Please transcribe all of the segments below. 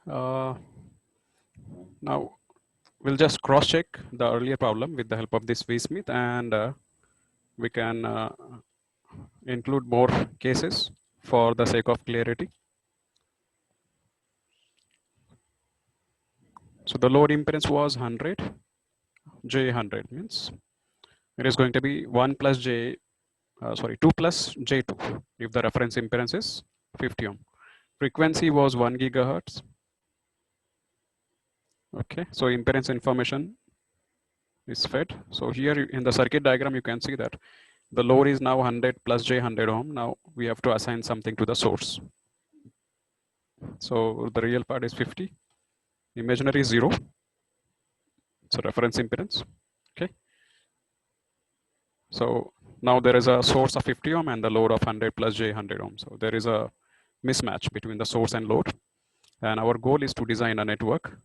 Now we'll just cross check the earlier problem with the help of this V-Smith, and we can include more cases for the sake of clarity. So the load impedance was 100, J 100 means it is going to be 1 plus J, 2 plus J2 if the reference impedance is 50 ohm. Frequency was 1 gigahertz. Okay, so impedance information is fed. So here in the circuit diagram, you can see that the load is now 100 plus J 100 ohm. Now we have to assign something to the source. So the real part is 50, imaginary is 0. So reference impedance. Okay. So now there is a source of 50 ohm and the load of 100 plus J 100 ohm. So there is a mismatch between the source and load. And our goal is to design a network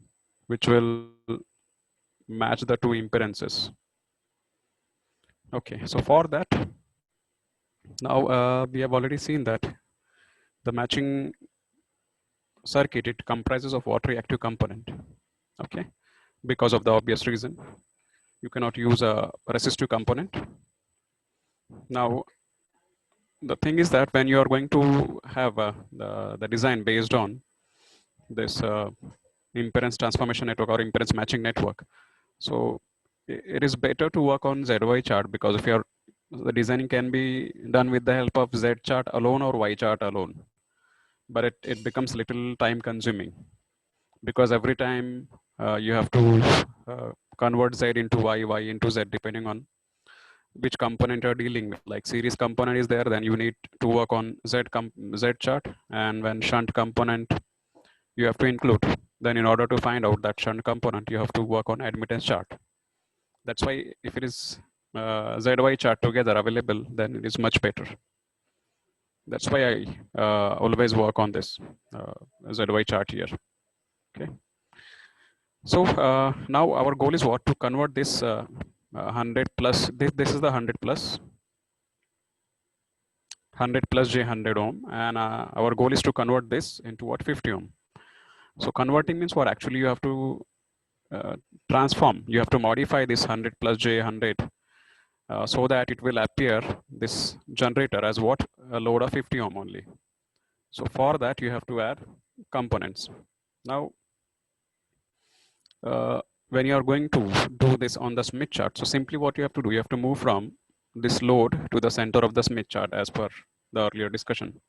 which will match the two impedances. Okay, so for that, now we have already seen that the matching circuit, it comprises of what reactive component. Okay, because of the obvious reason, you cannot use a resistive component. Now, the thing is that when you are going to have the design based on this impedance transformation network or impedance matching network, so it is better to work on ZY chart, because if your the designing can be done with the help of Z chart alone or Y chart alone, but it becomes little time consuming, because every time you have to convert Z into Y into Z depending on which component you're dealing with. Like series component is there, then you need to work on Z chart, and when shunt component you have to include, then in order to find out that shunt component, you have to work on admittance chart. That's why if it is ZY chart together available, then it is much better. That's why I always work on this ZY chart here. Okay. So now our goal is what? To convert this 100 plus, this is the 100 plus J 100 ohm, and our goal is to convert this into what? 50 ohm. So converting means what? Actually you have to transform, you have to modify this 100 plus J 100 so that it will appear this generator as what? A load of 50 ohm only. So for that you have to add components. Now when you are going to do this on the Smith chart, so simply what you have to do, you have to move from this load to the center of the Smith chart as per the earlier discussion.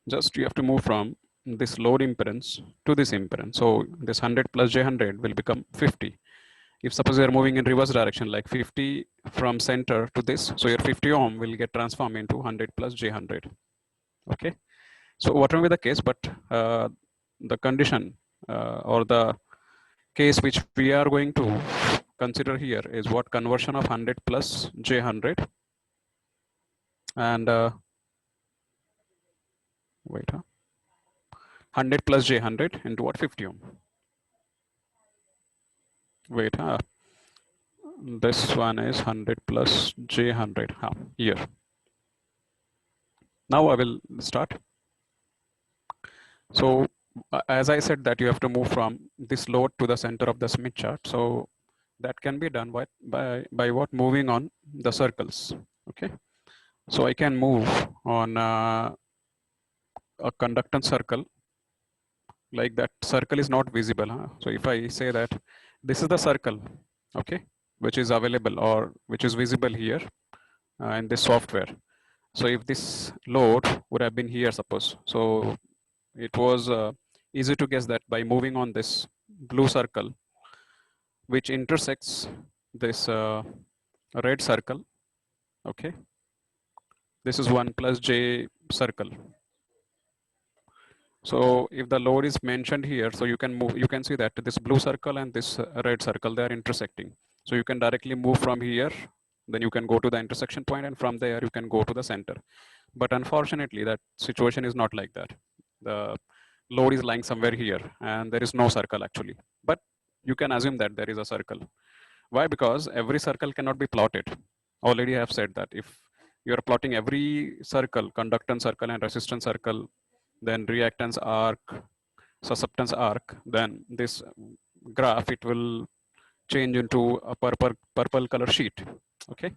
Just you have to move from this load impedance to this impedance. So this 100 plus J 100 will become 50. If suppose you are moving in reverse direction, like 50 from center to this, so your 50 ohm will get transformed into 100 plus J 100. Okay. So whatever be the case, but the condition or the case which we are going to consider here is what? Conversion of 100 plus J 100 and wait, 100 plus J 100 into what? 50 ohm. Wait, this one is 100 plus J 100 here. Now I will start. So as I said that you have to move from this load to the center of the Smith chart. So that can be done by what? Moving on the circles. Okay. So I can move on a conductance circle, like that circle is not visible. So if I say that this is the circle, okay, which is available or which is visible here in this software. So if this load would have been here, suppose, so it was easy to guess that by moving on this blue circle, which intersects this red circle, okay, this is 1 plus J circle. So if the load is mentioned here, so you can move, you can see that this blue circle and this red circle, they are intersecting. So you can directly move from here, then you can go to the intersection point, and from there you can go to the center. But unfortunately, that situation is not like that. The load is lying somewhere here and there is no circle actually. But you can assume that there is a circle. Why? Because every circle cannot be plotted. Already I have said that if you are plotting every circle, conductance circle and resistance circle, then reactance arc, susceptance arc, then this graph, it will change into a purple color sheet. Okay.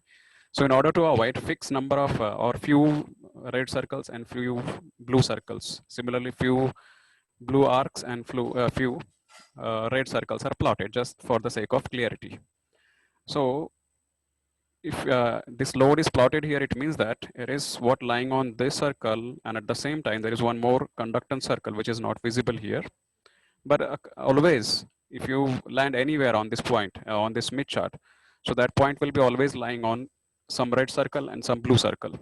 So in order to avoid fixed number of or few red circles and few blue circles, similarly few blue arcs and few red circles are plotted just for the sake of clarity. So if this load is plotted here, it means that it is what lying on this circle, and at the same time there is one more conductance circle which is not visible here. But always, if you land anywhere on this point, on this Smith chart, so that point will be always lying on some red circle and some blue circle.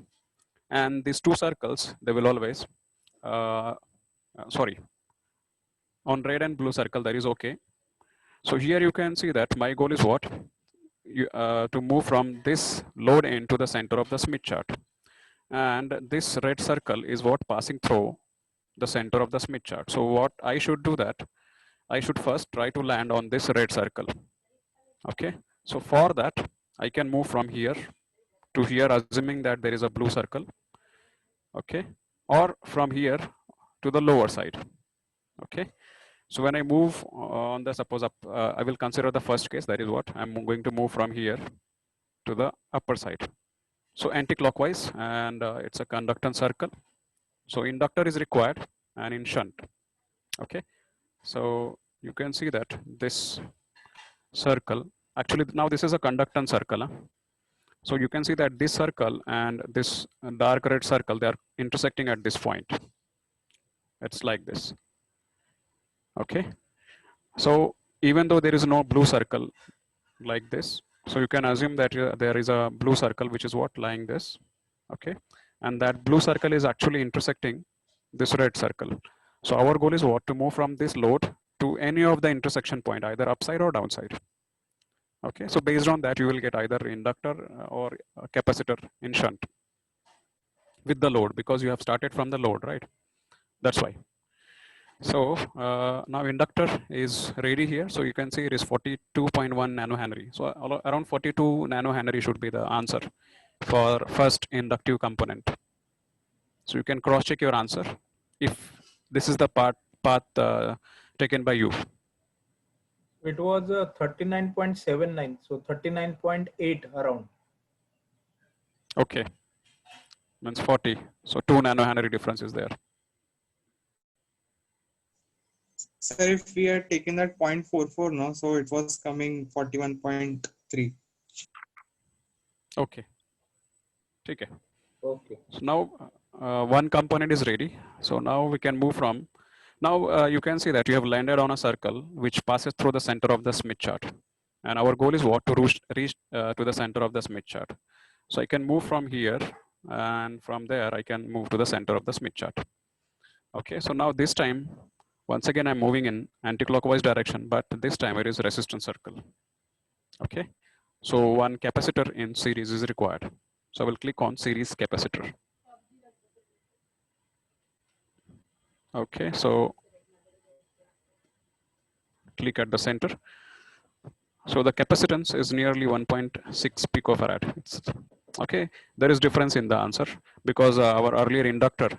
And these two circles, they will always, sorry, on red and blue circle, that is okay. So here you can see that my goal is what? To move from this load end to the center of the Smith chart. And this red circle is what passing through the center of the Smith chart. So what I should do that, I should first try to land on this red circle. Okay. So for that, I can move from here to here, assuming that there is a blue circle. Okay. Or from here to the lower side. Okay. So when I move on the, suppose I will consider the first case, that is what I'm going to move from here to the upper side. So anti-clockwise, and it's a conductance circle. So inductor is required and in shunt. Okay. So you can see that this circle, actually now this is a conductance circle. Huh? So you can see that this circle and this dark red circle, they are intersecting at this point. It's like this. Okay. So even though there is no blue circle like this, so you can assume that there is a blue circle which is what lying this. Okay. And that blue circle is actually intersecting this red circle. So our goal is what? To move from this load to any of the intersection point, either upside or downside. Okay, so based on that, you will get either inductor or a capacitor in shunt with the load, because you have started from the load, right? That's why. So now inductor is ready here. So you can see it is 42.1 nanohenry. So around 42 nanohenry should be the answer for first inductive component. So you can cross check your answer if this is the path taken by you. It was 39.79, so 39.8 around. Okay, means 40. So 2 nanohenry difference is there. Sir, if we had taken that 0.44, no, so it was coming 41.3. Okay. Okay. Okay. So now one component is ready. So now we can move from, now you can see that you have landed on a circle which passes through the center of the Smith chart. And our goal is what? To reach to the center of the Smith chart. So I can move from here, and from there I can move to the center of the Smith chart. Okay, so now this time, once again, I'm moving in anti-clockwise direction, but this time it is resistance circle. Okay, so one capacitor in series is required. So I will click on series capacitor. Okay, so click at the center. So the capacitance is nearly 1.6 picofarad. Okay, there is difference in the answer because our earlier inductor,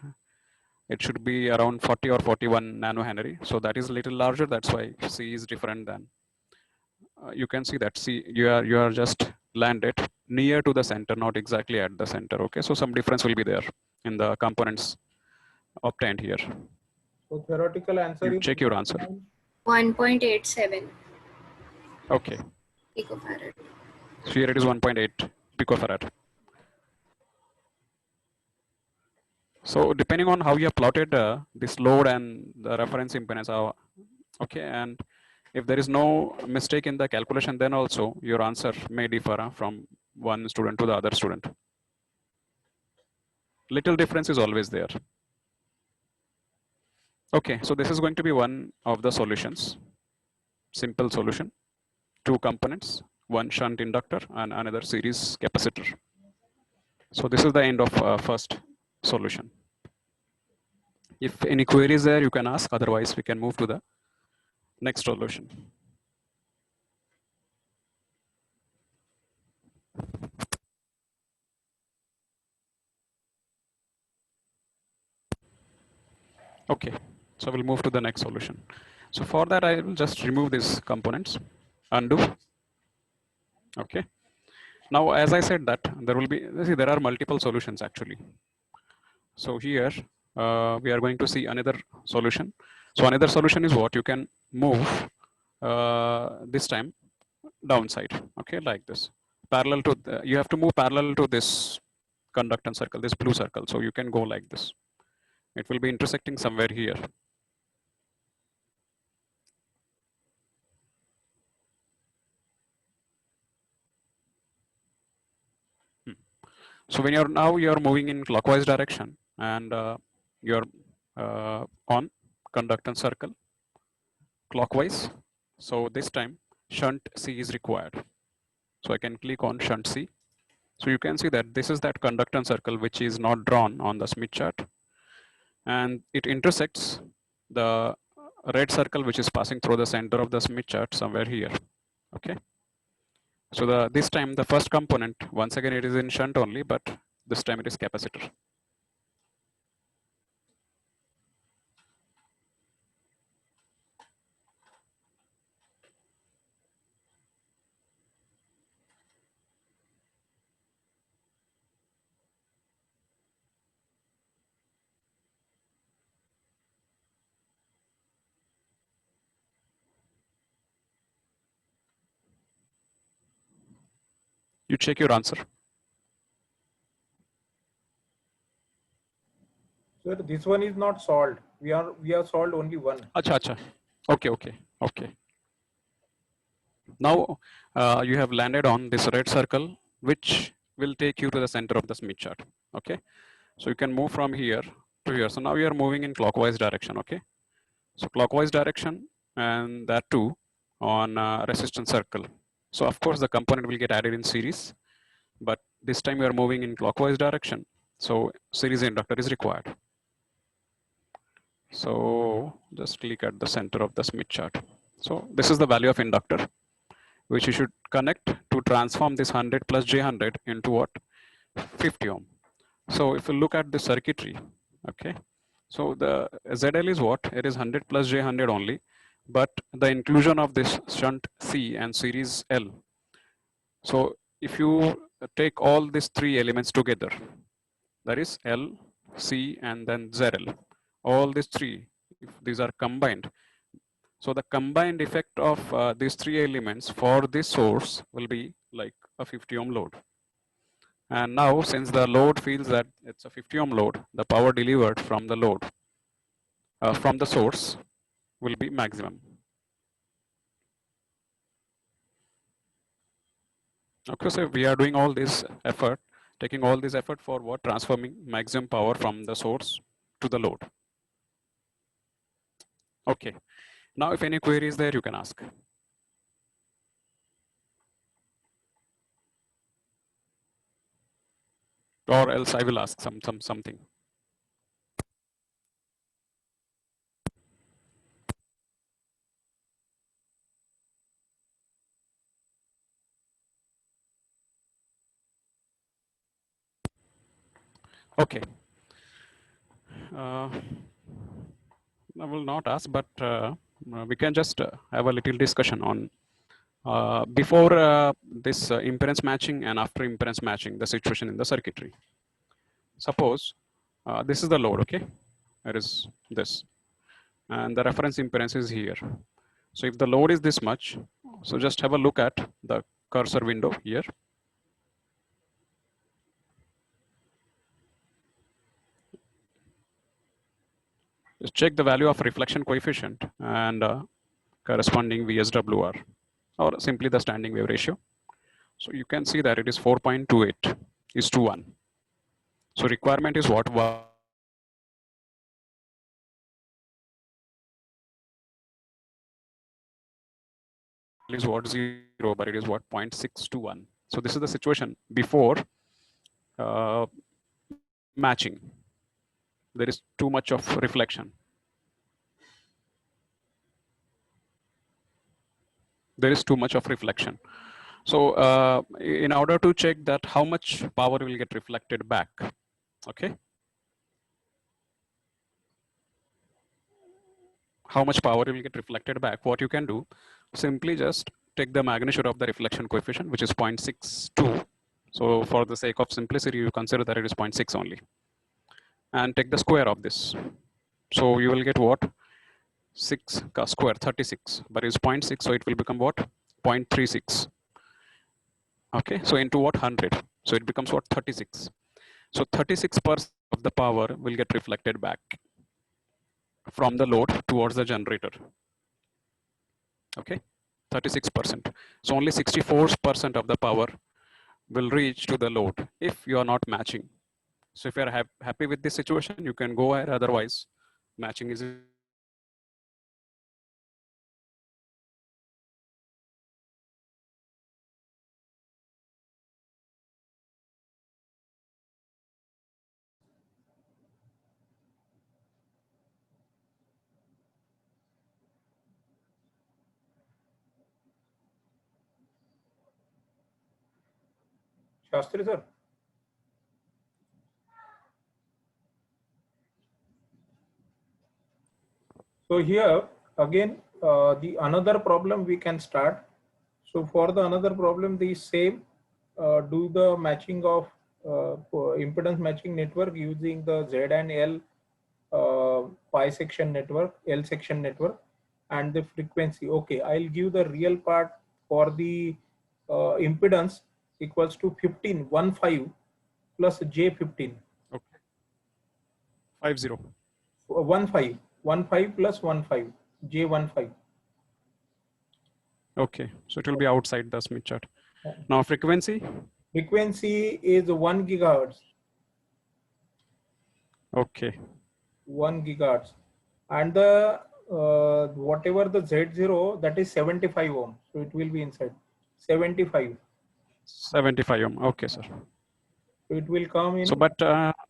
it should be around 40 or 41 nanohenry. So that is a little larger. That's why C is different than. You can see that C, you are just landed near to the center, not exactly at the center. Okay, so some difference will be there in the components obtained here. So theoretical answer You is check your answer. 1.87 Okay. picofarad. So here it is 1.8 picofarad. So depending on how you have plotted this load and the reference impedance, okay, and if there is no mistake in the calculation, then also your answer may differ from one student to the other student. Little difference is always there. Okay, so this is going to be one of the solutions. Simple solution. Two components, one shunt inductor and another series capacitor. So this is the end of first solution. If any queries there, you can ask. Otherwise, we can move to the next solution. Okay. So we'll move to the next solution. So for that, I will just remove these components, undo. Okay. Now, as I said that there will be, see, there are multiple solutions actually. So here we are going to see another solution. So another solution is what you can move this time downside. Okay, like this, parallel to you have to move parallel to this conductance circle, this blue circle. So you can go like this. It will be intersecting somewhere here. So when you're moving in clockwise direction and you're on conductance circle clockwise. So this time shunt C is required. So I can click on shunt C. So you can see that this is that conductance circle which is not drawn on the Smith chart, and it intersects the red circle which is passing through the center of the Smith chart somewhere here. Okay. So this time the first component, once again it is in shunt only, but this time it is capacitor. You check your answer. Sir, this one is not solved. We have solved only one. Acha. Okay. Now you have landed on this red circle, which will take you to the center of the Smith chart. Okay. So you can move from here to here. So now you are moving in clockwise direction. Okay. So clockwise direction, and that too on resistance circle. So of course the component will get added in series, but this time you are moving in clockwise direction. So series inductor is required. So just click at the center of the Smith chart. So this is the value of inductor, which you should connect to transform this 100 plus J100 into what? 50 ohm. So if you look at the circuitry, okay, so the ZL is what? It is 100 plus J100 only, but the inclusion of this shunt C and series L. So if you take all these three elements together, that is L, C, and then ZL, all these three, if these are combined, so the combined effect of these three elements for this source will be like a 50 ohm load. And now since the load feels that it's a 50 ohm load, the power delivered from the load, from the source will be maximum. Okay, so we are doing all this effort, taking all this effort for what? Transforming maximum power from the source to the load. Okay, now if any query is there, you can ask. Or else I will ask something. Okay. I will not ask, but we can just have a little discussion on before this impedance matching and after impedance matching, the situation in the circuitry. Suppose this is the load, okay? There is this, and the reference impedance is here. So if the load is this much, so just have a look at the cursor window here. Just check the value of reflection coefficient and corresponding VSWR, or simply the standing wave ratio. So you can see that it is 4.28 is to 1. So requirement is what? Is what? 0, but it is what? 0.6 to 1. So this is the situation before matching. There is too much of reflection. There is too much of reflection. So in order to check that how much power will get reflected back, okay? how much power will get reflected back, what you can do, simply just take the magnitude of the reflection coefficient, which is 0.62. So for the sake of simplicity, you consider that it is 0.6 only. And take the square of this. So you will get what? 6 square, 36, but it's 0.6, so it will become what? 0.36. Okay, so into what? 100. So it becomes what? 36. So 36% of the power will get reflected back from the load towards the generator. Okay, 36%. So only 64% of the power will reach to the load if you are not matching. So if you are happy with this situation, you can go ahead. Otherwise, matching is Shastri sir. So here again, the another problem we can start. So for the another problem, the same, do the matching of impedance matching network using the Z and L pi section network, L section network, and the frequency. Okay, I'll give the real part for the impedance equals to 15 plus J15. okay. 50. 15 plus 15 J15. Okay, so it will be outside the Smith chart. Now frequency. Frequency is 1 gigahertz. Okay. 1 gigahertz, and the whatever the Z0, that is 75 ohm. So it will be inside 75. 75 ohm. Okay, sir. So it will come in. So, but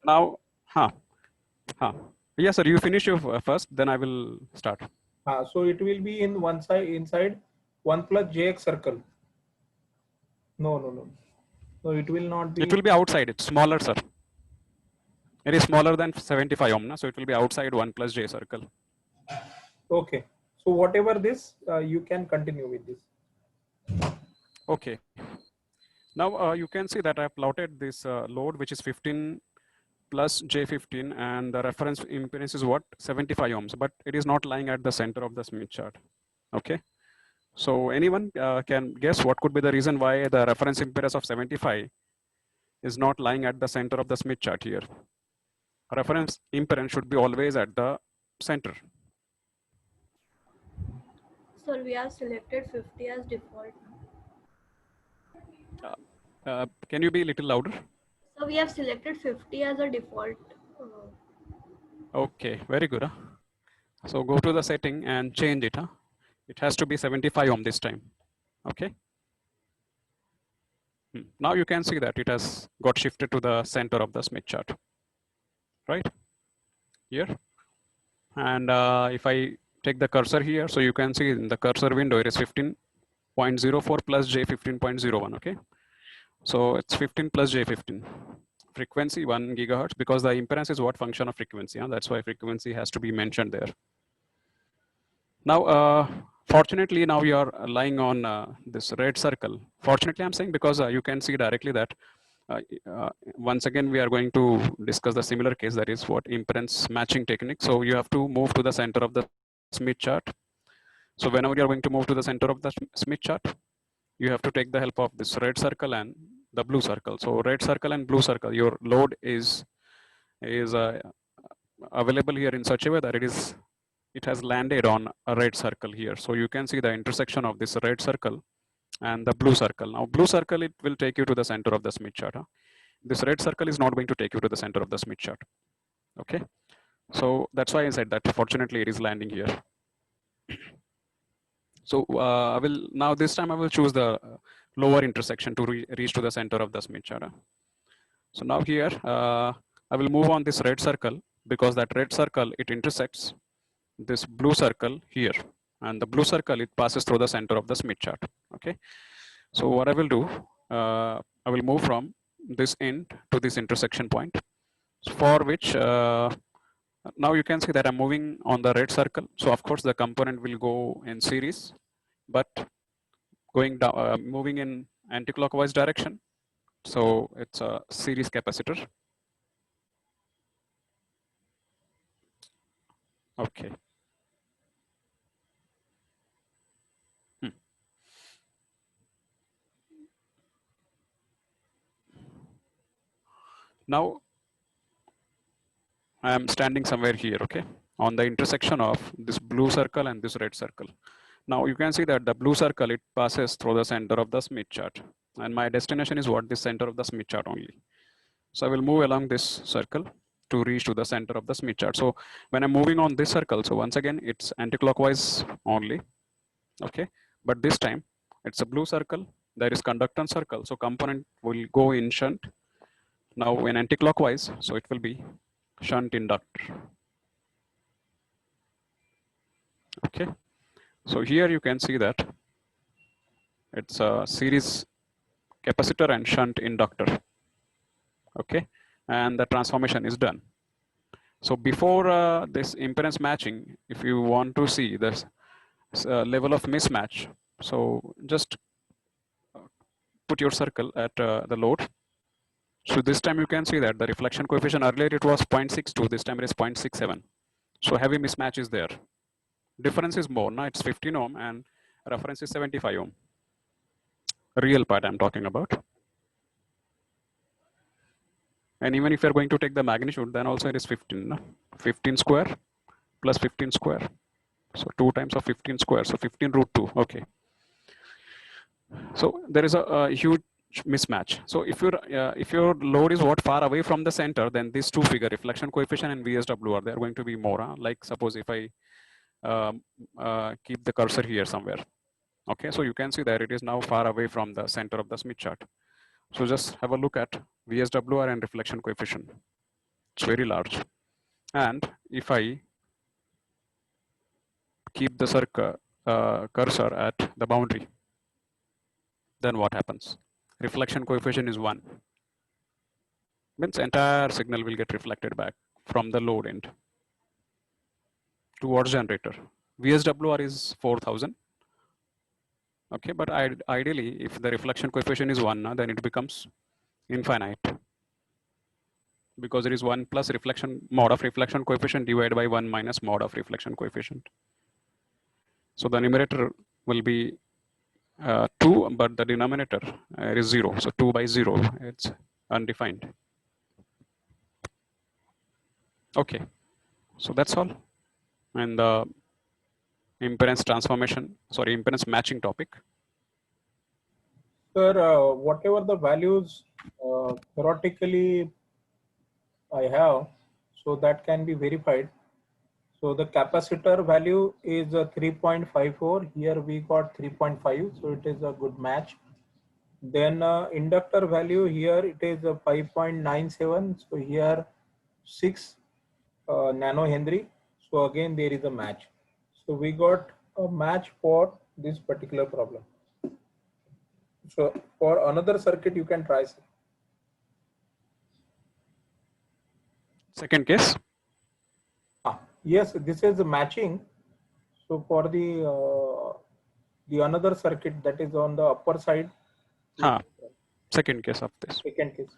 now, yes, sir. You finish your first, then I will start. So it will be in one side inside 1 plus JX circle. No. So it will not be. It will be outside. It's smaller, sir. It is smaller than 75 ohm, so it will be outside 1 plus J circle. Okay. So whatever this, you can continue with this. Okay. Now you can see that I have plotted this load, which is 15 plus J15, and the reference impedance is what? 75 ohms, but it is not lying at the center of the Smith chart. Okay. So anyone can guess what could be the reason why the reference impedance of 75 is not lying at the center of the Smith chart here. Reference impedance should be always at the center. So we have selected 50 as default. Can you be a little louder? So we have selected 50 as a default. Okay, very good. So go to the setting and change it. It has to be 75 ohm this time. Okay. Now you can see that it has got shifted to the center of the Smith chart. Right here. And if I take the cursor here, so you can see in the cursor window, it is 15.04 plus J15.01. Okay. So it's 15 plus J15. Frequency 1 gigahertz, because the impedance is what? Function of frequency. That's why frequency has to be mentioned there. Now, fortunately, now you are lying on this red circle. Fortunately, I'm saying because you can see directly that once again, we are going to discuss the similar case, that is what? Impedance matching technique. So you have to move to the center of the Smith chart. So whenever you are going to move to the center of the Smith chart, you have to take the help of this red circle and the blue circle. So red circle and blue circle, your load is available here in such a way that it has landed on a red circle here. So you can see the intersection of this red circle and the blue circle. Now blue circle, it will take you to the center of the Smith chart. This red circle is not going to take you to the center of the Smith chart. Okay. So that's why I said that fortunately it is landing here. So I will now this time I will choose the lower intersection to reach to the center of the Smith chart. So now here I will move on this red circle, because that red circle, it intersects this blue circle here, and the blue circle, it passes through the center of the Smith chart. Okay. So what I will do, I will move from this end to this intersection point, for which Now you can see that I'm moving on the red circle. So of course the component will go in series, but going down, moving in anti-clockwise direction. So it's a series capacitor. Okay. Hmm. Now I am standing somewhere here, okay, on the intersection of this blue circle and this red circle. Now you can see that the blue circle, it passes through the center of the Smith chart. And my destination is what? The center of the Smith chart only. So I will move along this circle to reach to the center of the Smith chart. So when I'm moving on this circle, so once again, it's anti-clockwise only, okay? But this time, it's a blue circle, there is conductance circle, so component will go in shunt. Now when anti-clockwise, so it will be shunt inductor, okay? So here you can see that it's a series capacitor and shunt inductor, okay? And the transformation is done. So before this impedance matching, if you want to see this level of mismatch, so just put your circle at the load. So this time you can see that the reflection coefficient, earlier it was 0.62, this time it is 0.67. So heavy mismatch is there. Difference is more, now it's 15 ohm and reference is 75 ohm. Real part I'm talking about. And even if you're going to take the magnitude, then also it is 15, no? 15 square plus 15 square. So 2 times of 15 square, so 15 root 2, okay. So there is a huge mismatch. So if your load is what far away from the center, then these two figure, reflection coefficient and VSWR, they are going to be more. Like suppose if I keep the cursor here somewhere. Okay, so you can see that it is now far away from the center of the Smith chart. So just have a look at VSWR and reflection coefficient. It's very large. And if I keep the cursor at the boundary, then what happens? Reflection coefficient is 1. Means entire signal will get reflected back from the load end towards generator. VSWR is 4000. Okay, but ideally, if the reflection coefficient is 1, then it becomes infinite. Because there is 1 plus reflection mod of reflection coefficient divided by 1 minus mod of reflection coefficient. So the numerator will be 2, but the denominator is 0. So 2 by 0, it's undefined. Okay, so that's all. And the impedance impedance matching topic. Sir, whatever the values theoretically I have, so that can be verified. So the capacitor value is 3.54. Here we got 3.5, so it is a good match. Then inductor value here it is 5.97. So here 6 nanohenry. So again there is a match. So we got a match for this particular problem. So for another circuit you can try. Second case. Yes, this is matching. So for the another circuit that is on the upper side. Second case of this. Second case.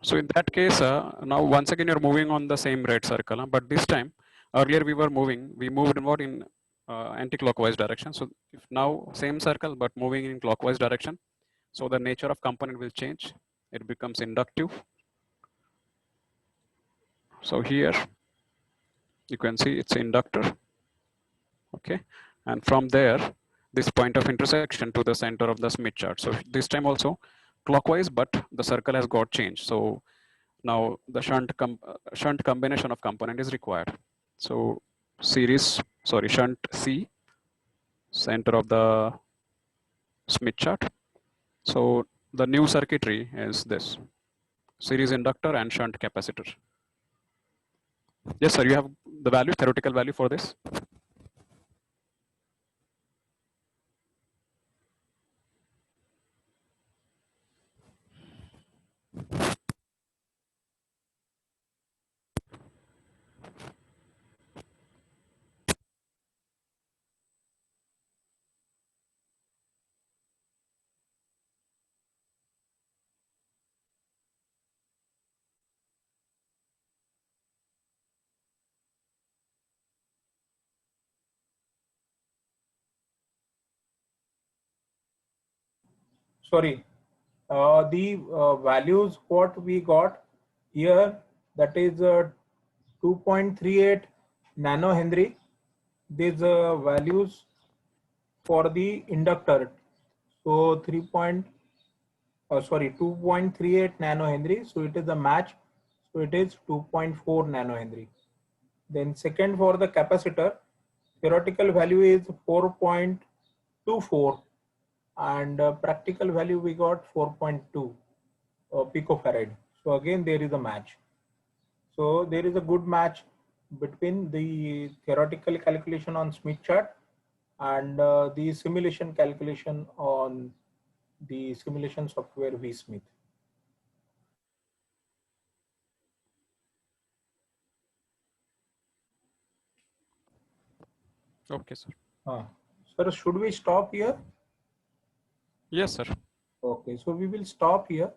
So in that case, now once again you're moving on the same red circle, but this time earlier we moved in anti-clockwise direction. So if now same circle but moving in clockwise direction, so the nature of component will change. It becomes inductive. So here you can see it's inductor. Okay, and from there this point of intersection to the center of the Smith chart. So this time also clockwise, but the circle has got changed. So now the shunt combination of component is required. So shunt C, center of the Smith chart. So the new circuitry is this series inductor and shunt capacitor. Yes, sir, you have the value, theoretical value for this. sorry, the values what we got here, that is 2.38 nanohenry. These values for the inductor. So 2.38 nanohenry. So it is a match. So it is 2.4 nanohenry. Then second, for the capacitor, theoretical value is 4.24 and practical value we got 4.2 picofarad. So again there is a match. So there is a good match between the theoretical calculation on Smith chart and the simulation calculation on the simulation software vSmith. Okay, sir. Sir, should we stop here? Yes, sir. Okay, so we will stop here.